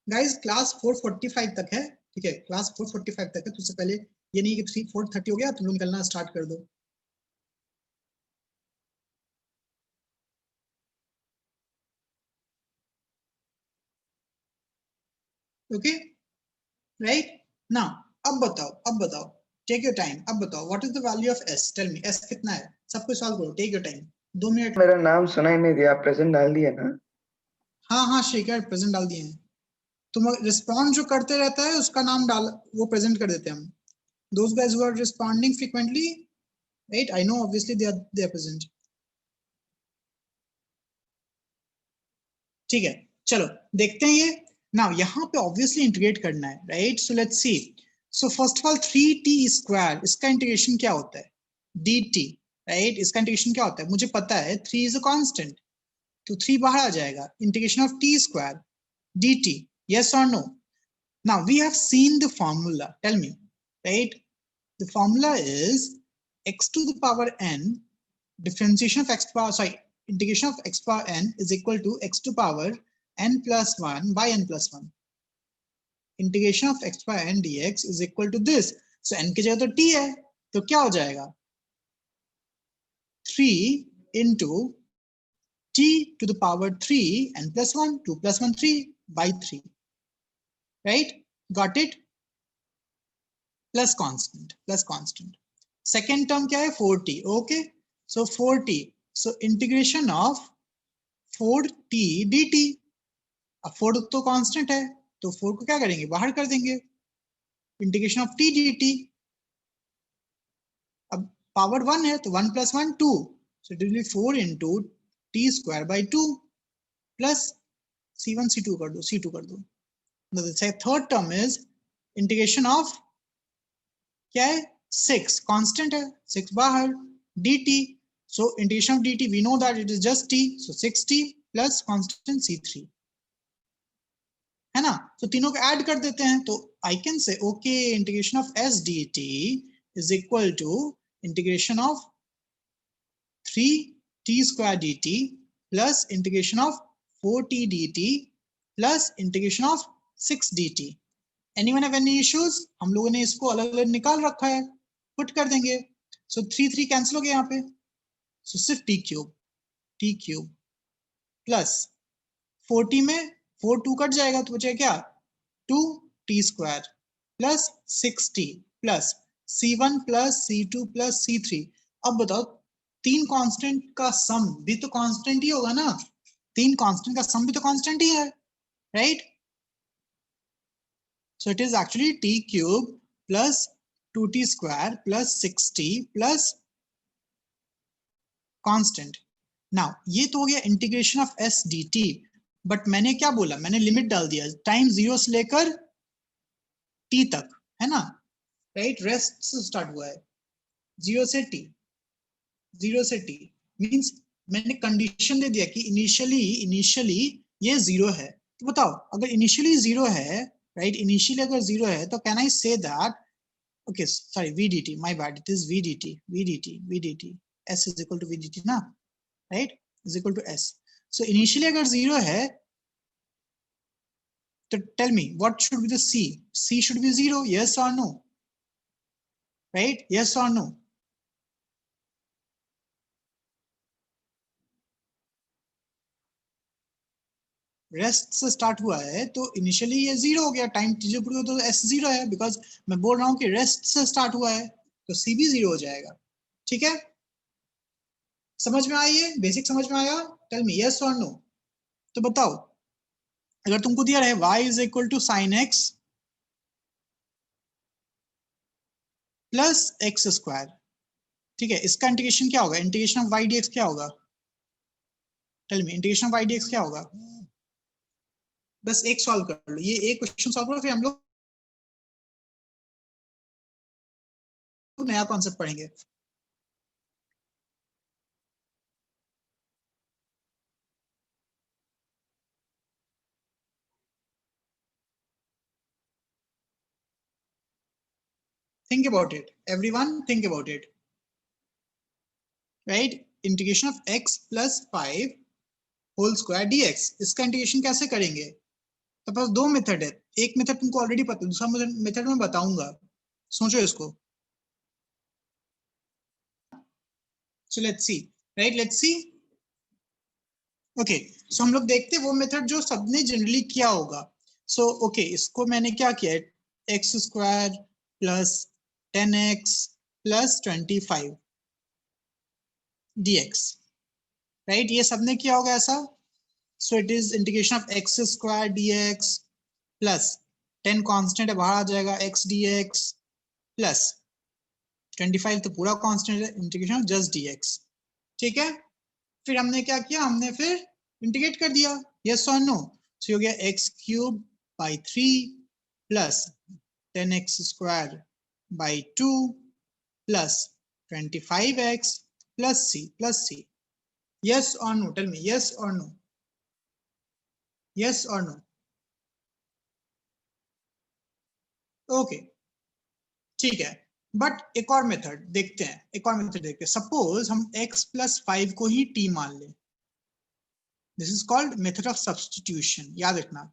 गाइस। क्लास 4:45 तक है, ठीक है, क्लास 4:45 तक है, तो उससे पहले ये नहीं कि 4:30 हो गया तुम लोग निकलना स्टार्ट कर दो। Okay, right. नाउ अब बताओ, टेक योर टाइम, अब बताओ what is the value of s, tell me s कितना है, सबको सॉल्व करो, टेक योर टाइम, 2 मिनट। मेरा नाम सुनाई नहीं दिया, प्रेजेंट डाल दिया ना। हाँ हाँ शेखर, प्रेजेंट डाल दिए हैं। तुम रिस्पॉन्ड जो करते रहता है उसका नाम डाल, वो प्रेजेंट कर देते हैं हम। Those guys who are responding frequently, right, I know obviously they are present। ठीक है, चलो देखते हैं ये। नाउ यहाँ पे ऑब्वियसली इंटीग्रेट करना है, right. So let's C, so first of all 3t square, इसका इंटीग्रेशन क्या होता है, dt, राइट। इसका इंटीग्रेशन क्या होता है, मुझे पता है 3 इज अ कांस्टेंट, तो 3 बाहर आ जाएगा, integration of t square dt, yes or no। now we have seen the formula, tell me, right, the formula is x to the power n, differentiation of x power, sorry, integration of x power n is equal to x to power n plus 1 by n plus 1। Integration of x by n dx is equal to this। so n की जगह तो t है, तो क्या हो जाएगा 3 into t to the power 3 n plus 1, 2 plus 1 3 by 3, right, got it, plus constant। second term क्या है 4t, okay, so 4t, so integration of 4t dt। अब 4 तो कांस्टेंट है, तो 4 को क्या करेंगे, बाहर कर देंगे, इंटीग्रेशन ऑफ t dt। अब पावर 1 है तो 1 plus 1 2, so it will be 4 into t square by 2 plus c1 c2 कर दो, c2 कर दो। the third term is integration of क्या है 6, कांस्टेंट है, 6 बाहर, dt। so integration of dt we know that it is just t, so 6t plus constant c3, है ना। तो तीनों को ऐड कर देते हैं, तो आई can say okay integration of s dt is equal to integration of 3t square dt plus integration of 4t dt plus integration of 6 dt। anyone have any issues, हम लोगों ने इसको अलग अलग निकाल रखा है, पुट कर देंगे। सो 3 कैंसिल हो गया यहाँ पे, सो सिर्फ t क्यूब प्लस 4t में 4 2 कट जाएगा, तो बचेगा क्या 2t square plus 6t plus c1 plus c2 plus c3। अब बताओ 3 कांस्टेंट का सम भी तो कांस्टेंट ही होगा ना, 3 कांस्टेंट का सम भी तो कांस्टेंट ही है, right. So it is actually t cube plus 2t square plus 6t plus constant. Now ये तो हो गया integration of s dt, but मैंने क्या बोला, मैंने लिमिट डाल दिया टाइम 0 से लेकर t तक, है ना। राइट, रेस्ट से स्टार्ट हुआ है, 0 से t, 0 से t मींस मैंने कंडीशन दे दिया कि इनिशियली ये 0 है। तो बताओ अगर इनिशियली 0 है, राइट, इनिशियली अगर 0 है तो can I say that, okay, sorry, vdt, my bad, it is vdt, s is equal to vdt ना, right, is equal to s. So initially अगर 0 है तो tell me what should be the c should be 0, yes or no, right, yes or no? Rest से स्टार्ट हुआ है तो इनिशियली ये 0 हो गया, टाइम t पूरी हो तो s 0 है, बिकॉज मैं बोल रहा हूँ कि रेस्ट से स्टार्ट हुआ है तो c भी 0 हो जाएगा। ठीक है, समझ में आई है, बेसिक समझ में आया? टेल मी यस और नो। तो बताओ अगर तुमको दिया रहे y is equal to sine x plus x square, ठीक है, इसका इंटीग्रेशन क्या होगा, इंटीग्रेशन ऑफ y dx क्या होगा? Tell me integration of y dx क्या होगा? बस एक सॉल्व कर लो, ये एक क्वेश्चन सॉल्व करो, फिर हम लोग नया कॉन्सेप्ट पढ़ेंगे। Think about it, everyone, think about it, right? Integration of x plus 5 whole square dx, इसका इंटीग्रेशन कैसे करेंगे? तो पास दो मेथड है, एक मेथड तुमको ऑलरेडी पता है, दूसरा मेथड मैं बताऊंगा, सोचो इसको। So let's see, right, let's see. Okay, so हम लोग देखते हैं वो मेथड जो सबने जनरली किया होगा। सो ओके, इसको मैंने क्या किया है, x square plus 10x plus 25 dx, right, ये सबने किया होगा ऐसा। So it is integration of x square dx plus 10 constant है, बाहर आ जाएगा x dx प्लस 25 तो पूरा कांस्टेंट है, इंटीग्रेशन ऑफ जस्ट dx। ठीक है, फिर हमने क्या किया, हमने फिर इंटीग्रेट कर दिया, यस और नो। सो हो गया x cube by 3 plus 10x square by 2 plus 25x plus C. Yes और नो, टेल मी यस और नो, यस और नो। ओके, ठीक है, बट एक और मेथड देखते हैं, एक और मेथड देखते हैं। सपोज हम x प्लस 5 को ही t मान लें, this is called method of substitution, याद रखना,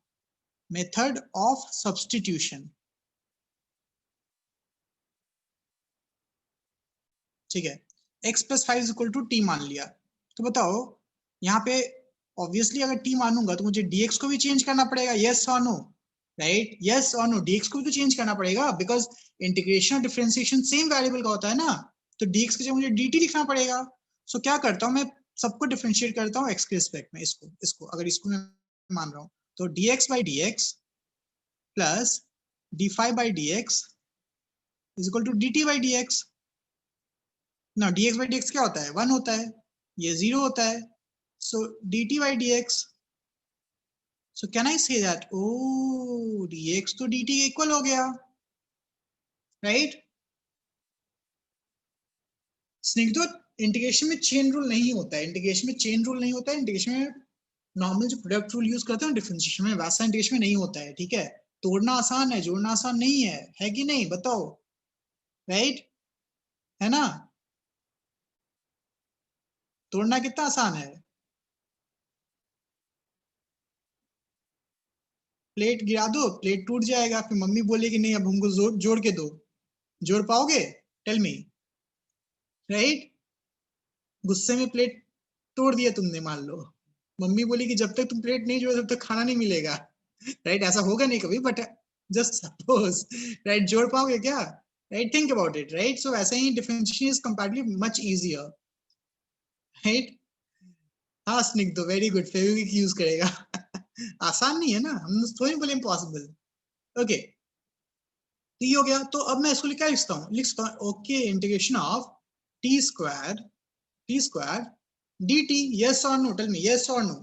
मेथड ऑफ सब्स्टिट्यूशन। ठीक है, x plus 5 equal to t मान लिया, तो बताओ यहाँ पे ऑब्वियसली अगर t मानूंगा तो मुझे dx को भी चेंज करना पड़ेगा, यस और नो, राइट, यस और नो, dx को भी तो चेंज करना पड़ेगा, बिकॉज इंटीग्रेशन और डिफरेंशिएशन सेम वेरिएबल का होता है ना, तो dx की जगह मुझे dt लिखना पड़ेगा। सो क्या करता हूँ मैं, सबको डिफरेंशिएट करता हूँ x के रिस्पेक्ट में, इसको अगर इसको मैं मान रहा हूँ तो dx by dx plus d5 by dx is equal to dt by dx ना, dx by dx क्या होता है, 1 होता है, ये 0 होता है, so dt by dx, so can I say that, oh dx तो dt इक्वल हो गया, राइट। स्निग्धो, इंटीग्रेशन में चेन रूल नहीं होता है, इंटीग्रेशन में चेन रूल नहीं होता है, इंटीग्रेशन में नॉर्मल जो प्रोडक्ट रूल यूज करते हैं डिफरेंशिएशन में, वैसा इंटीग्रेशन में नहीं होता है, ठीक है। तोड़ना आसान है, जोड़ना आसान नहीं है कि नहीं, बताओ, राइट, है ना, तोड़ना कितना आसान है, प्लेट गिरा दो, प्लेट टूट जाएगा, फिर मम्मी बोलेगी नहीं अब हमको जोड़ के दो, जोड़ पाओगे, टेल मी, राइट, गुस्से में प्लेट तोड़ दिया तुमने मान लो, मम्मी बोली कि जब तक तुम प्लेट नहीं जोड़ो तब तक खाना नहीं मिलेगा, राइट, ऐसा होगा नहीं कभी, बट जस्ट सपोज, राइट, जोड़ पाओगे क्या, right, think about it, right. So ऐसा ही differentiation is comparatively much easier, right. हाँ Snigdha, very good, Fevikwik use करेगा आसान नहीं है ना, हम थोड़ी बोले इम्पॉसिबल। ओके, तो ये हो गया, तो अब मैं इसको क्या लिखता हूँ, okay, integration of t square dt, yes or no, tell me yes or no,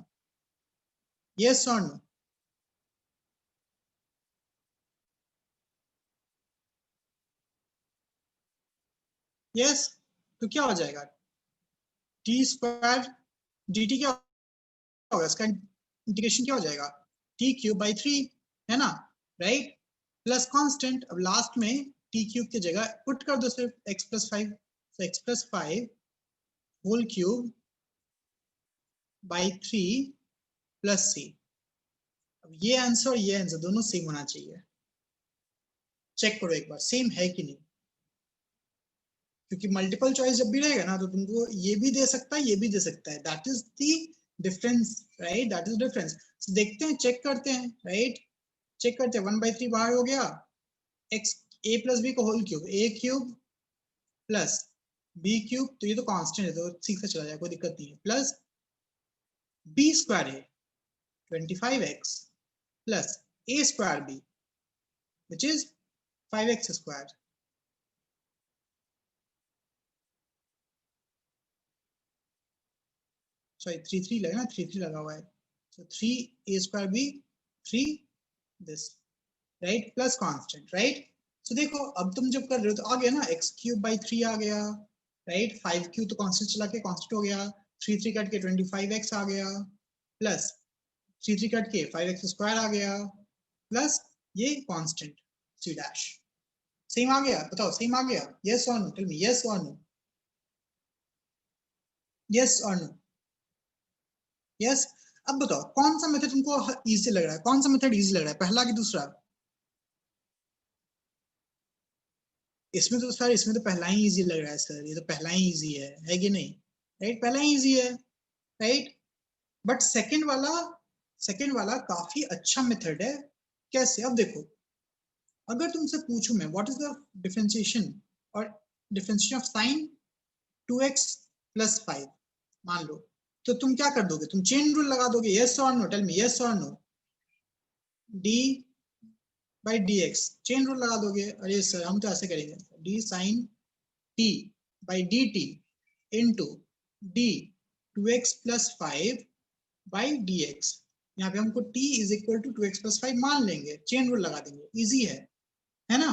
yes or no, yes, तो क्या हो जाएगा, टी स्क्वायर डी टी क्या होगा, इसका इंटीग्रेशन क्या हो जाएगा, टी क्यूब बाई 3, है ना, राइट, प्लस कांस्टेंट, अब लास्ट में टी क्यूब की जगह पुट कर दो सिर्फ x प्लस 5, तो x plus 5 whole cube by 3 plus c। अब ये आंसर और ये आंसर दोनों सेम होना चाहिए, चेक करो एक बार सेम है कि नहीं, क्योंकि मल्टीपल चॉइस जब भी रहेगा ना तो तुमको ये भी दे सकता है, ये भी दे सकता है, that is the difference, right, that is difference. देखते हैं, चेक करते हैं, राइट, चेक करते हैं, 1/3 बाहर हो गया, x a प्लस बी का whole cube, a cube plus b cube, तो ये तो कांस्टेंट है तो ठीक से चला जाएगा, कोई दिक्कत नहीं है, प्लस b स्क्वायर है 25x plus a square b which is 5x square, sorry 3 लगा ना, 3 लगा हुआ है, so 3a square b 3 this, right, plus constant, right. So देखो अब तुम जब कर रहे हो तो आ गया ना, x क्यूब बाई 3 आ गया, राइट, 5 क्यूब तो कांस्टेंट चला के कांस्टेंट हो गया, 3 कट के 25x आ गया, प्लस 3 कट के 5x स्क्वायर आ गया, प्लस ये कांस्टेंट c डैश, सेम आ गया, बताओ सेम आ गया, यस और नो, टेल मी यस और नो, यस और नो, यस। अब बताओ कौन सा मेथड तुमको इजी लग रहा है, कौन सा मेथड इजी लग रहा है, पहला कि दूसरा? इसमें तो सर, इसमें तो पहला ही इजी लग रहा है सर, ये तो पहला ही इजी है कि नहीं, राइट, पहला ही इजी है, राइट, बट सेकंड वाला काफी अच्छा मेथड है। कैसे, अब देखो, अगर तुमसे पूछूं मैं व्हाट इज द डिफरेंशिएशन और differentiation of sine 2x plus 5, मान लो, तो तुम क्या कर दोगे, तुम चेन रूल लगा दोगे, यस और नो, टेल मी यस और no, d by d x chain rule लगा दोगे, अरे सर हम तो ऐसे करेंगे, d sine t by d t into d 2x plus 5 by d x, यहाँ पे हमको t is equal to 2x plus 5 मान लेंगे, चेन रूल लगा देंगे, इजी है ना,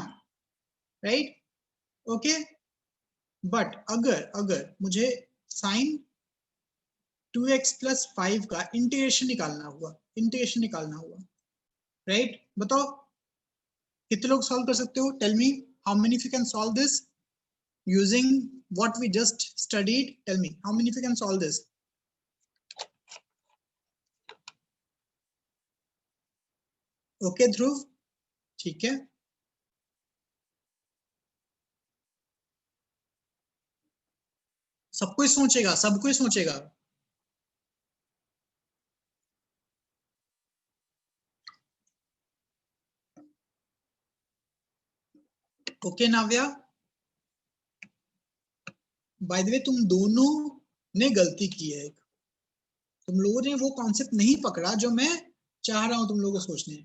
राइट, ओके। बट अगर अगर मुझे साइन 2x प्लस 5 का इंटीग्रेशन निकालना हुआ, राइट, बताओ कितने लोग सॉल्व कर सकते हो, tell me how many you can solve this using what we just studied, tell me how many of you can solve this? Okay ध्रुव, ठीक है, सब कोई सोचेगा, सब कोई सोचेगा, okay Navya, by the way तुम दोनों ने गलती की है, तुम लोगों ने वो कॉन्सेप्ट नहीं पकड़ा जो मैं चाह रहा हूं तुम लोगों को सोचने,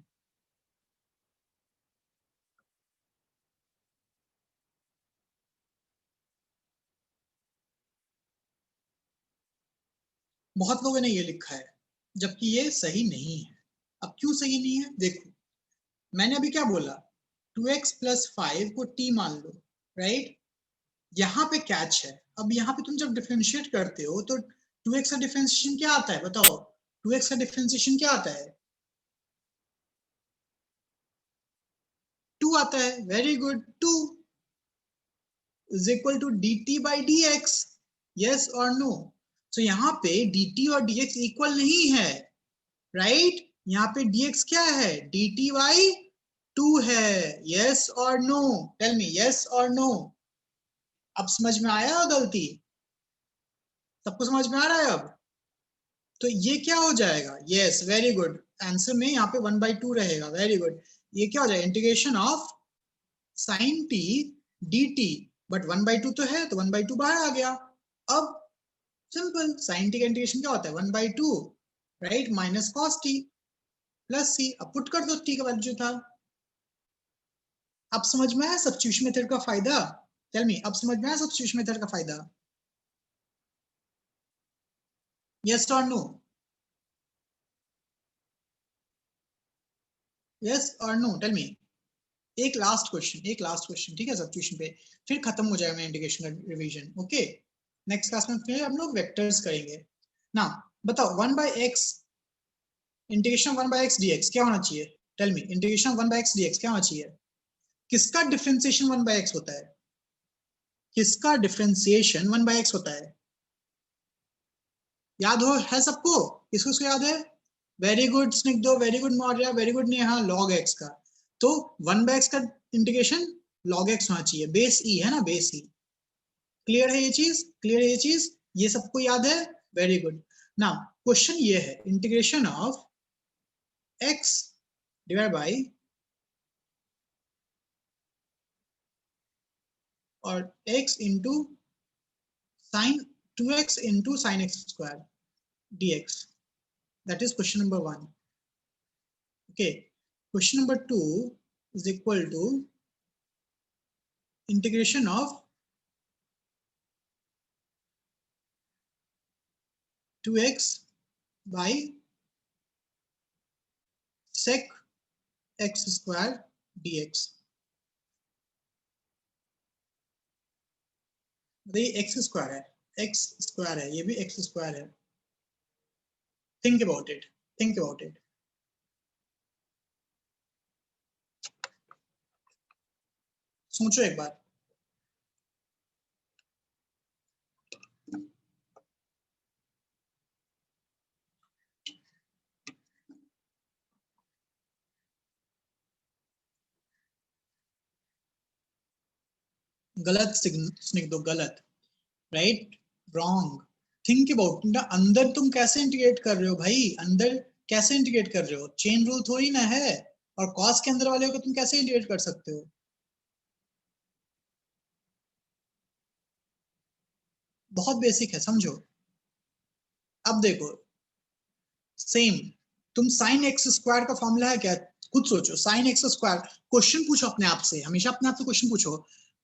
बहुत लोगों ने ये लिखा है जबकि ये सही नहीं है। अब क्यों सही नहीं है, देखो मैंने अभी क्या बोला, 2x प्लस 5 को t मान लो, राइट, यहाँ पे कैच है, अब यहाँ पे तुम जब डिफरेंशिएट करते हो तो 2x का डिफरेंशिएशन क्या आता है, बताओ 2x का डिफरेंशिएशन क्या आता है, 2 आता है, very good, 2 is equal to dt by dx, yes और नो, तो यहाँ पे dt और dx इक्वल नहीं है, राइट, यहाँ पे dx क्या है, dt बाई 2 है, यस और नो, टेल मी यस और नो, अब समझ में आया गलती, सबको समझ में आ रहा है अब, तो ये क्या हो जाएगा, यस वेरी गुड, आंसर में यहाँ पे 1/2 रहेगा, वेरी गुड, ये क्या हो जाएगा, integration of sine t d t, but 1/2 तो है तो 1/2 बाहर आ गया, अब सिंपल साइन टी का इंटीग्रेशन क्या होता है, 1/2, right, minus cos t plus C, अब पुट कर दो टी का वैल्यू जो था, अब समझ में आया सब्स्टिट्यूशन मेथड का फायदा, टेल मी अब समझ में आया सब्स्टिट्यूशन मेथड का फायदा, यस और नो, यस और नो, टेल मी, एक लास्ट क्वेश्चन, ठीक है सब्स्टिट्यूशन पे, फिर खत्म हो जाएगा इंटीग्रेशन का रिवीजन। ओके, नेक्स्ट क्लास में फिर हम लोग वेक्टर्स करेंगे ना। बताओ 1/x इंटीग्रेशन 1/x dx क्या होना चाहिए? Tell me, integration 1/x dx क्या होना चाहिए? किसका डिफरेंशिएशन 1/x होता है? किसका डिफरेंशिएशन 1/x होता है? याद हो है सबको? किसको याद है? Very good Snigdho, very good Maurya, very good Neha. log x का, तो 1/x का इंटीग्रेशन log x होना चाहिए, बेस ई है ना, बेस ई। क्लियर है ये चीज? क्लियर है ये चीज? ये सबको याद है? Very good. नाउ क्वेश्चन ये है, integration of x divide by और x into sine 2x into sine x square dx, that is question number 1. Okay, question number 2 is equal to integration of 2x by sec x square dx. ये x स्क्वायर है, x स्क्वायर है, ये भी x स्क्वायर है। Think about it, think about it. सोचो एक बार। गलत स्निग्ध दो, गलत, राइट, रॉन्ग। थिंक अबाउट ना, अंदर तुम कैसे इंटीग्रेट कर रहे हो भाई? अंदर कैसे इंटीग्रेट कर रहे हो? चेन रूल थोड़ी ना है, और कॉस के अंदर वाले को तुम कैसे इंटीग्रेट कर सकते हो? बहुत बेसिक है, समझो। अब देखो, सेम तुम साइन एक्स स्क्वायर का फॉर्मूला है क्या? खुद सोचो, साइन एक्स स्क्वायर, क्वेश्चन पूछो अपने आप से, हमेशा अपने आप से क्वेश्चन पूछो।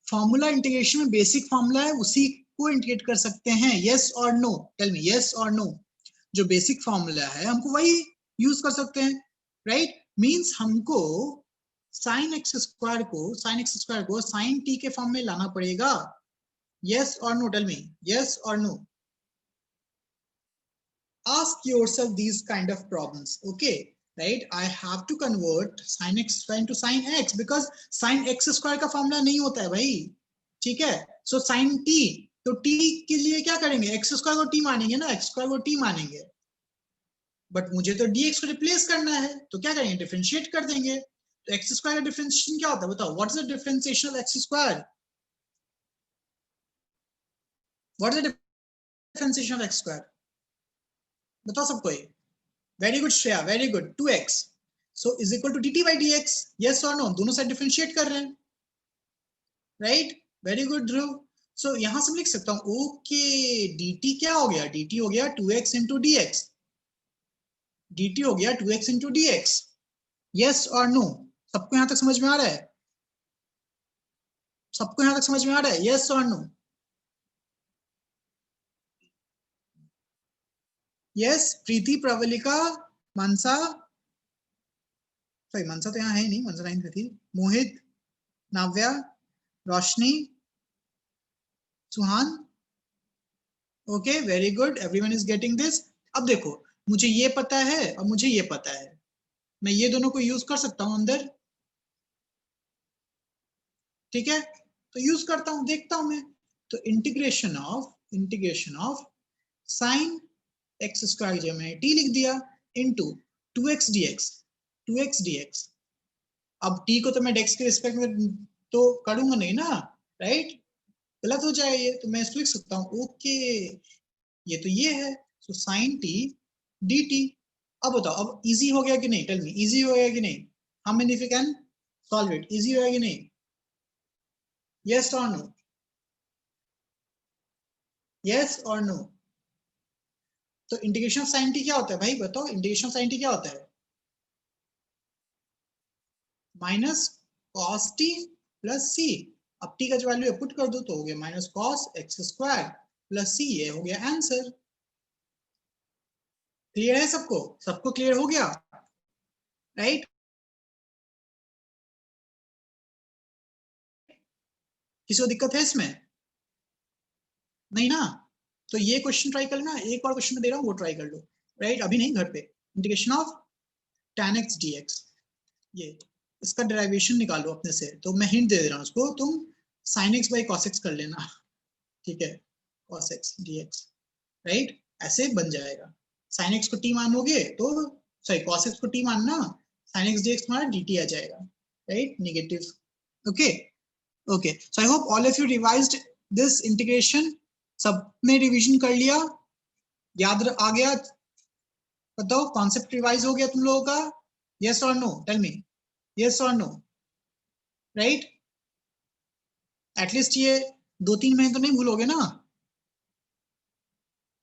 फॉर्मूला इंटीग्रेशन में बेसिक फॉर्मूला है, उसी को इंटीग्रेट कर सकते हैं, यस और नो? टेल मी, यस और नो? जो बेसिक फॉर्मूला है हमको वही यूज कर सकते हैं, राइट? मींस हमको साइन एक्स स्क्वायर को साइन टी के फॉर्म में लाना पड़ेगा, यस और नो? टेल मी, यस और no? Ask yourself these kind of problems, okay? Right, I have to convert sin x square into sin x because sin x square का फॉर्मूला नहीं होता है भाई, ठीक है? सो sin t, तो t के लिए क्या करेंगे? x स्क्वायर को t मानेंगे ना, x स्क्वायर को t मानेंगे, बट मुझे तो dx को रिप्लेस करना है, तो क्या करेंगे? डिफरेंशिएट कर देंगे। तो x स्क्वायर का डिफरेंशिएशन क्या होता है बताओ? What is the differentiation of x square? What is the differentiation of x square? बताओ सबको ये। Very good Shreya, very good, 2x so is equal to dt by dx, yes और नो? दोनों साइड डिफरेंशिएट कर रहे हैं, right? Very good Dhruv. So यहां से मैं लिख सकता हूं, ओके, dt क्या हो गया? dt हो गया 2x into dx, dt हो गया 2x into dx, यस और नो? सबको यहां तक समझ में आ रहा है? सबको यहां तक समझ में आ रहा है, यस और no? Yes, Preeti, Pravalika, Manasa, sorry Manasa तो यहाँ है ही नहीं, मनसा लाइन पे थी, Mohit, Navya, Roshni, Suhan, okay, very good, everyone is getting this. अब देखो, मुझे ये पता है और मुझे ये पता है, मैं ये दोनों को यूज कर सकता हूं अंदर, ठीक है? तो यूज करता हूं, देखता हूं मैं। तो integration of sine x square जो मैंने टी लिख दिया into 2x dx, 2x dx। अब t को तो मैं डेक्स के रिस्पेक्ट में तो करूंगा नहीं ना, राइट? गलत हो जाएगा ये, तो मैं इसको लिख सकता हूँ, ओके, ये तो ये है, सो साइन टी dt। अब बताओ, अब इजी हो गया कि नहीं? टेल मी, इजी हो गया कि नहीं? How many if you can solve it? Easy हो गया कि नहीं? यस और नो? यस और नो? तो इंटीग्रेशन ऑफ साइन टी क्या होता है भाई? बताओ, इंटीग्रेशन ऑफ साइन टी क्या होता है? Minus cos t plus C. अब टी का जो वैल्यू पुट कर दो तो हो गया minus cos x square plus C, ये हो गया आंसर। क्लियर है सबको? सबको क्लियर हो गया, राइट? किसी को दिक्कत है इसमें? नहीं ना? तो ये क्वेश्चन ट्राई कर लेना, एक और क्वेश्चन में दे रहा हूँ वो ट्राई कर लो, राइट? अभी नहीं, घर पे। Integration of tan x dx, ये इसका डेरिवेशन निकालो अपने से। तो मैं हिंट दे रहा हूँ उसको, तुम sin x by cos x कर लेना, ठीक है? cos x dx, right? ऐसे बन जाएगा। sin x को t मानोगे तो, सॉरी cos x को t मानना, sin x dx तुम्हारा dt आ जाएगा, right? Negative. Okay okay, so I hope all of you revised this integration. सबने रिवीजन कर लिया, याद आ गया? बताओ, कॉन्सेप्ट रिवाइज हो गया तुम लोगों का? यस और नो? टेल मी, यस और नो? राइट? एटलीस्ट ये 2-3 महीने तो नहीं भूलोगे ना?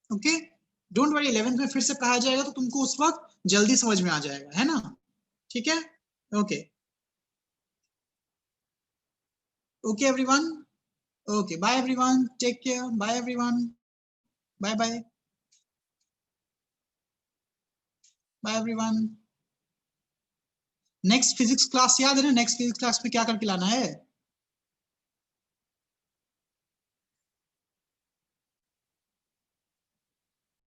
ओके, डोंट वरी, 11th में फिर से पढ़ा जाएगा तो तुमको उस वक्त जल्दी समझ में आ जाएगा, है ना? ठीक है? Okay okay everyone, okay bye everyone, take care, bye everyone, bye bye, bye everyone. Next physics class याद है ना? नेक्स्ट फिजिक्स क्लास में क्या करके लाना है?